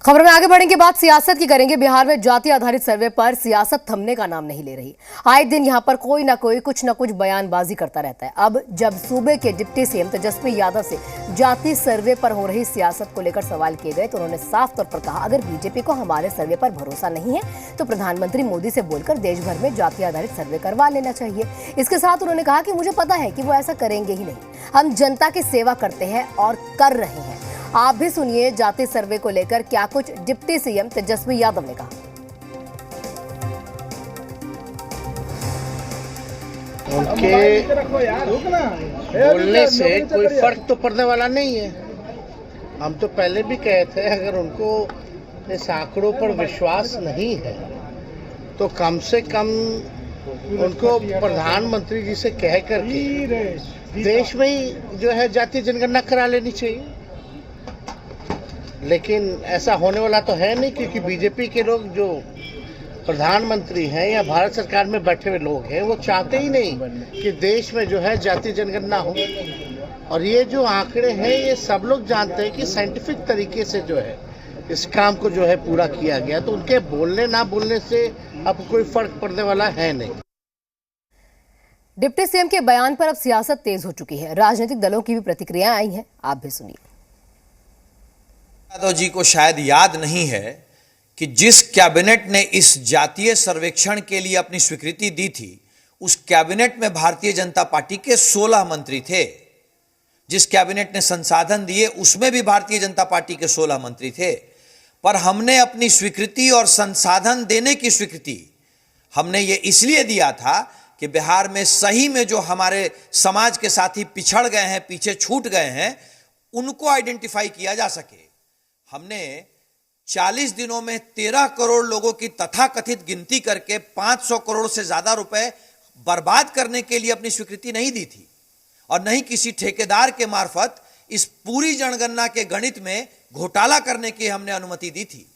खबर में आगे बढ़ने के बाद सियासत की करेंगे। बिहार में जाति आधारित सर्वे पर सियासत थमने का नाम नहीं ले रही। आए दिन यहां पर कोई ना कोई कुछ ना कुछ बयानबाजी करता रहता है। अब जब सूबे के डिप्टी सीएम तेजस्वी यादव से जाति सर्वे पर हो रही सियासत को लेकर सवाल किए गए तो उन्होंने साफ तौर पर कहा, अगर बीजेपी को हमारे सर्वे पर भरोसा नहीं है तो प्रधानमंत्री मोदी से बोलकर देश भर में जाति आधारित सर्वे करवा लेना चाहिए। इसके साथ उन्होंने कहा कि मुझे पता है कि वो ऐसा करेंगे ही नहीं। हम जनता की सेवा करते हैं और कर रहे हैं। आप भी सुनिए जाति सर्वे को लेकर क्या कुछ डिप्टी सीएम तेजस्वी यादव ने कहा। उनके बोलने से कोई फर्क तो पड़ने वाला नहीं है। हम तो पहले भी कहे थे, अगर उनको इस आंकड़ों पर विश्वास नहीं है तो कम से कम उनको प्रधानमंत्री जी से कह करके देश में ही जो है जातीय जनगणना करा लेनी चाहिए। लेकिन ऐसा होने वाला तो है नहीं, क्योंकि बीजेपी के लोग जो प्रधानमंत्री हैं या भारत सरकार में बैठे हुए लोग हैं वो चाहते ही नहीं कि देश में जो है जातीय जनगणना हो। और ये जो आंकड़े हैं ये सब लोग जानते हैं कि साइंटिफिक तरीके से जो है इस काम को जो है पूरा किया गया, तो उनके बोलने ना बोलने से अब कोई फर्क पड़ने वाला है नहीं। डिप्टी सीएम के बयान पर अब सियासत तेज हो चुकी है। राजनीतिक दलों की भी प्रतिक्रियाएं आई हैं, आप भी सुनिए। यादव जी को शायद याद नहीं है कि जिस कैबिनेट ने इस जातीय सर्वेक्षण के लिए अपनी स्वीकृति दी थी, उस कैबिनेट में भारतीय जनता पार्टी के 16 मंत्री थे। जिस कैबिनेट ने संसाधन दिए उसमें भी भारतीय जनता पार्टी के 16 मंत्री थे। पर हमने अपनी स्वीकृति और संसाधन देने की स्वीकृति हमने ये इसलिए दिया था कि बिहार में सही में जो हमारे समाज के साथी पिछड़ गए हैं, पीछे छूट गए हैं, उनको आइडेंटिफाई किया जा सके। हमने 40 दिनों में 13 करोड़ लोगों की तथाकथित गिनती करके 500 करोड़ से ज्यादा रुपए बर्बाद करने के लिए अपनी स्वीकृति नहीं दी थी, और नहीं किसी ठेकेदार के मार्फत इस पूरी जनगणना के गणित में घोटाला करने की हमने अनुमति दी थी।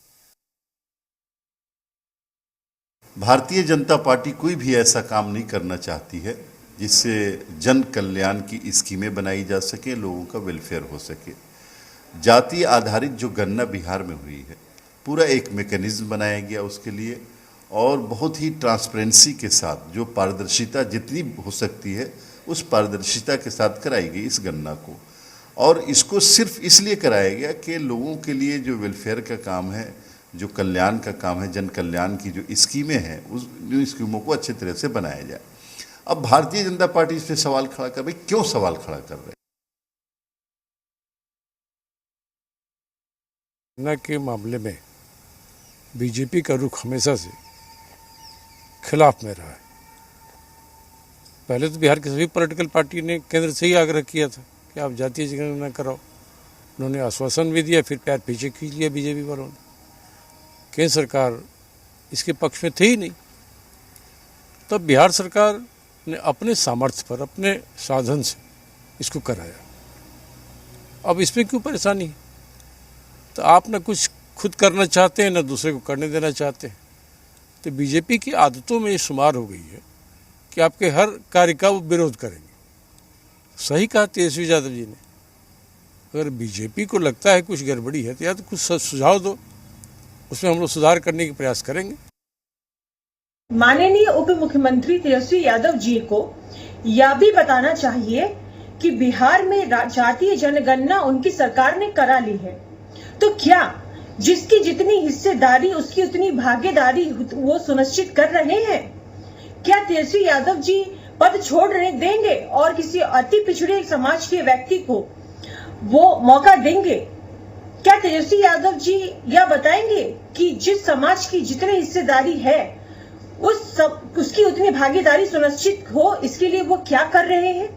भारतीय जनता पार्टी कोई भी ऐसा काम नहीं करना चाहती है जिससे जन कल्याण की स्कीमें बनाई जा सके, लोगों का वेलफेयर हो सके। जाति आधारित जो गणना बिहार में हुई है, पूरा एक मैकेनिज्म बनाया गया उसके लिए, और बहुत ही ट्रांसपेरेंसी के साथ, जो पारदर्शिता जितनी हो सकती है उस पारदर्शिता के साथ कराई गई इस गणना को। और इसको सिर्फ इसलिए कराया गया कि लोगों के लिए जो वेलफेयर का काम है, जो कल्याण का काम है, जन कल्याण की जो स्कीमें हैं, उस स्कीमों को अच्छी तरह से बनाया जाए। अब भारतीय जनता पार्टी इस पर सवाल खड़ा कर रही, क्यों सवाल खड़ा कर रहे? गणना के मामले में बीजेपी का रुख हमेशा से खिलाफ में रहा है। पहले तो बिहार की सभी पॉलिटिकल पार्टी ने केंद्र से ही आग्रह किया था कि आप जातीय जनगणना कराओ। उन्होंने आश्वासन भी दिया, फिर पैर पीछे खींच लिया बीजेपी वालों ने। केंद्र सरकार इसके पक्ष में थी ही नहीं। तब बिहार सरकार ने अपने सामर्थ्य पर, अपने साधन से इसको कराया। अब इसमें क्यों परेशानी है? तो आप न कुछ खुद करना चाहते हैं, न दूसरे को करने देना चाहते हैं। तो बीजेपी की आदतों में ये शुमार हो गई है कि आपके हर कार्य का वो विरोध करेंगे। सही कहा तेजस्वी यादव जी ने, अगर बीजेपी को लगता है कुछ गड़बड़ी है तो या तो कुछ सुझाव दो, उसमें हम लोग सुधार करने के प्रयास करेंगे। माननीय उप मुख्यमंत्री तेजस्वी यादव जी को यह भी बताना चाहिए कि बिहार में जातीय जनगणना उनकी सरकार ने करा ली है, तो क्या जिसकी जितनी हिस्सेदारी उसकी उतनी भागीदारी वो सुनिश्चित कर रहे हैं? क्या तेजस्वी यादव जी पद छोड़ने देंगे और किसी अति पिछड़े समाज के व्यक्ति को वो मौका देंगे? क्या तेजस्वी यादव जी यह बताएंगे कि जिस समाज की जितनी हिस्सेदारी है उसकी उतनी भागीदारी सुनिश्चित हो, इसके लिए वो क्या कर रहे हैं?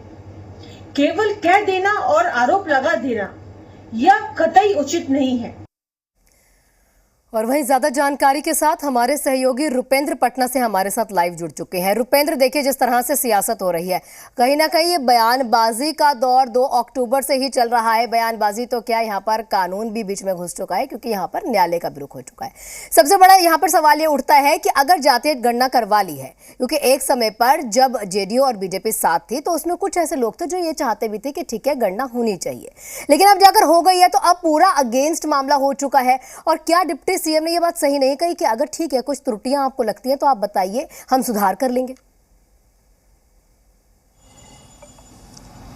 केवल कह देना और आरोप लगा देना यह कतई उचित नहीं है। और वहीं ज्यादा जानकारी के साथ हमारे सहयोगी रुपेंद्र पटना से हमारे साथ लाइव जुड़ चुके हैं। रुपेंद्र, देखिए जिस तरह से सियासत हो रही है, कहीं ना कहीं ये बयानबाजी का दौर 2 अक्टूबर से ही चल रहा है। बयानबाजी तो क्या, यहाँ पर कानून भी बीच में घुस चुका है, क्योंकि यहाँ पर न्यायालय का भी रुख हो चुका है। सबसे बड़ा यहाँ पर सवाल ये उठता है कि अगर जातीय गणना करवा ली है, क्योंकि एक समय पर जब जेडीयू और बीजेपी साथ थी तो उसमें कुछ ऐसे लोग थे जो ये चाहते भी थे कि ठीक है गणना होनी चाहिए, लेकिन अब जाकर हो गई है तो अब पूरा अगेंस्ट मामला हो चुका है। और क्या डिप्टी सीएम ने ये बात सही नहीं कही कि अगर ठीक है कुछ त्रुटियां आपको लगती हैं तो आप बताइए, हम सुधार कर लेंगे?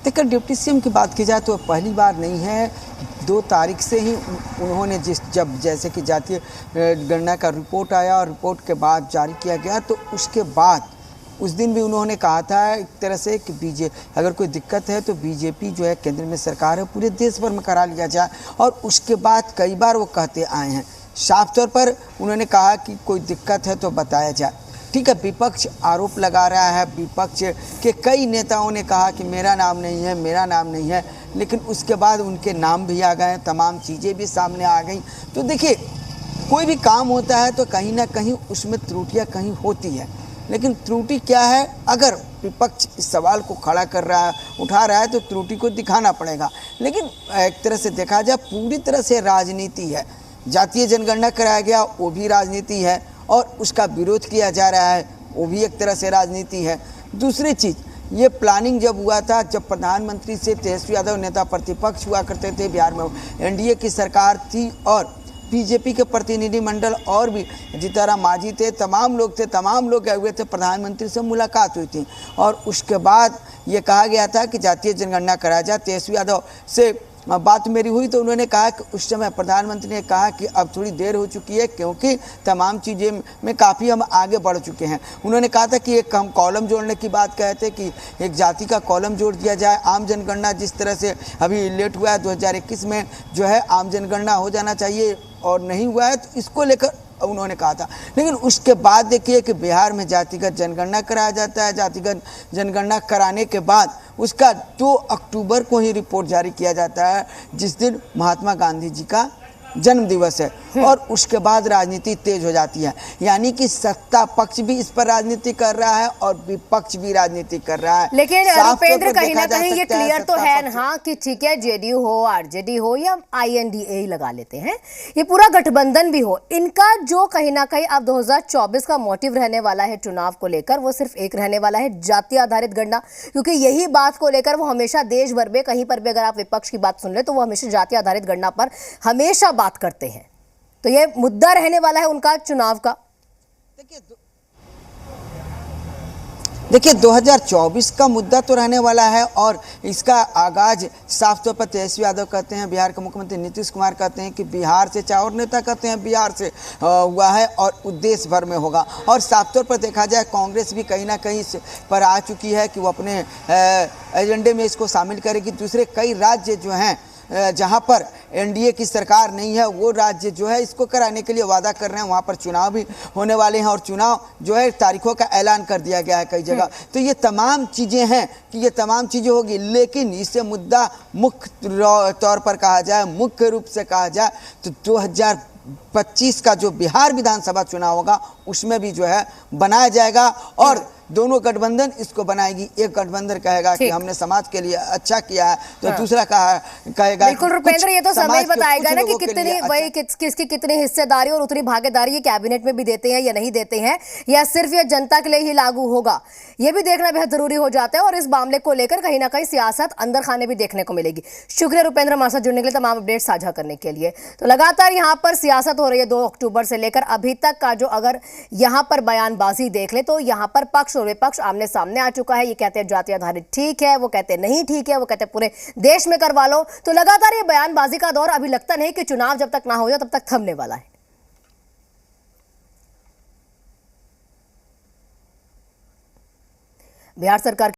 देखिए, डिप्टी सीएम की बात की जाए तो पहली बार नहीं है। 2 तारीख से ही उन्होंने जब जैसे कि जातीय गणना का रिपोर्ट आया और रिपोर्ट के बाद जारी किया गया, तो उसके बाद उस दिन भी उन्होंने कहा था एक तरह से कि अगर कोई दिक्कत है तो बीजेपी जो है केंद्र में सरकार है, पूरे देश भर में करा लिया जाए। और उसके बाद कई बार वो कहते आए हैं, साफ तौर पर उन्होंने कहा कि कोई दिक्कत है तो बताया जाए। ठीक है, विपक्ष आरोप लगा रहा है, विपक्ष के कई नेताओं ने कहा कि मेरा नाम नहीं है, मेरा नाम नहीं है, लेकिन उसके बाद उनके नाम भी आ गए, तमाम चीज़ें भी सामने आ गई। तो देखिए, कोई भी काम होता है तो कहीं ना कहीं उसमें त्रुटियां कहीं होती है, लेकिन त्रुटि क्या है, अगर विपक्ष इस सवाल को खड़ा कर रहा है, उठा रहा है, तो त्रुटि को दिखाना पड़ेगा। लेकिन एक तरह से देखा जाए पूरी तरह से राजनीति है। जातीय जनगणना कराया गया वो भी राजनीति है, और उसका विरोध किया जा रहा है वो भी एक तरह से राजनीति है। दूसरी चीज़, ये प्लानिंग जब हुआ था, जब प्रधानमंत्री से तेजस्वी यादव नेता प्रतिपक्ष हुआ करते थे बिहार में, एनडीए की सरकार थी और बीजेपी के प्रतिनिधिमंडल और भी जीतनराम मांझी थे, तमाम लोग थे, तमाम लोग गए हुए थे, प्रधानमंत्री से मुलाकात हुई थी। और उसके बाद ये कहा गया था कि जातीय जनगणना कराया जाए। तेजस्वी यादव से बात मेरी हुई तो उन्होंने कहा कि उस समय प्रधानमंत्री ने कहा कि अब थोड़ी देर हो चुकी है, क्योंकि तमाम चीज़ें में काफ़ी हम आगे बढ़ चुके हैं। उन्होंने कहा था कि एक हम कॉलम जोड़ने की बात कहे थे कि एक जाति का कॉलम जोड़ दिया जाए। आम जनगणना जिस तरह से अभी लेट हुआ है, 2021 में जो है आम जनगणना हो जाना चाहिए और नहीं हुआ है, तो इसको लेकर उन्होंने कहा था। लेकिन उसके बाद देखिए कि बिहार में जातिगत जनगणना कराया जाता है। जातिगत जनगणना कराने के बाद उसका 2 अक्टूबर को ही रिपोर्ट जारी किया जाता है, जिस दिन महात्मा गांधी जी का जन्म दिवस है। और उसके बाद राजनीति तेज हो जाती है, यानी कि सत्ता पक्ष भी इस पर राजनीति कर रहा है और विपक्ष भी राजनीति कर रहा है। लेकिन रुपेंद्र, कहीं ना कहीं ये क्लियर तो है ना कि ठीक है जेडीयू हो, आरजेडी हो या आईएनडीए लगा लेते हैं, ये पूरा गठबंधन भी हो, इनका जो कहीं ना कहीं अब 2024 का मोटिव रहने वाला है चुनाव को लेकर, वो सिर्फ एक रहने वाला है, जाति आधारित गणना। क्योंकि यही बात को लेकर वो हमेशा देश भर में कहीं पर भी अगर आप विपक्ष की बात सुन ले तो वो हमेशा जाति आधारित गणना पर हमेशा बात करते हैं। तो ये मुद्दा रहने वाला है उनका चुनाव का। देखिए 2024 का मुद्दा तो रहने वाला है, और इसका आगाज साफ तौर पर तेजस्वी यादव कहते हैं, बिहार के मुख्यमंत्री नीतीश कुमार कहते हैं कि बिहार से, चाहे और नेता कहते हैं बिहार से हुआ है और देश भर में होगा। और साफ तौर पर देखा जाए कांग्रेस भी कहीं ना कहीं इस पर आ चुकी है कि वो अपने एजेंडे में इसको शामिल करेगी। दूसरे कई राज्य जो हैं जहां पर एनडीए की सरकार नहीं है, वो राज्य जो है इसको कराने के लिए वादा कर रहे हैं। वहां पर चुनाव भी होने वाले हैं और चुनाव जो है तारीखों का ऐलान कर दिया गया है कई जगह। तो ये तमाम चीज़ें हैं कि ये तमाम चीज़ें होगी, लेकिन इससे मुद्दा मुख्य तौर पर कहा जाए, मुख्य रूप से कहा जाए तो 2025 का जो बिहार विधानसभा चुनाव होगा उसमें भी जो है बनाया जाएगा, और दोनों गठबंधन इसको बनाएगी। एक गठबंधन कहेगा कि हमने समाज के लिए अच्छा किया है, तो दूसरा कहेगा। बिल्कुल रुपेंद्र, ये तो समय बताएगा ना कि कितनी वही किसकी कितनी हिस्सेदारी और उतनी भागीदारी ये कैबिनेट में भी देते हैं या नहीं देते हैं, या सिर्फ ये जनता के लिए ही लागू होगा, ये भी देखना बेहद जरूरी हो जाता है। और इस मामले को लेकर कहीं ना कहीं सियासत अंदर खाने भी देखने को मिलेगी। शुक्रिया रुपेंद्र हमारे साथ जुड़ने के लिए, तमाम अपडेट साझा करने के लिए। तो लगातार यहाँ पर सियासत हो रही है 2 अक्टूबर से लेकर अभी तक का, जो अगर यहाँ पर बयानबाजी देख ले तो यहाँ पर पक्ष और विपक्ष आमने सामने आ चुका है। ये कहते हैं जाति आधारित ठीक है, वो कहते हैं नहीं ठीक है, वो कहते हैं पूरे देश में करवा लो। तो लगातार ये बयानबाजी का दौर अभी लगता नहीं कि चुनाव जब तक ना हो जाए तब तक थमने वाला है। बिहार सरकार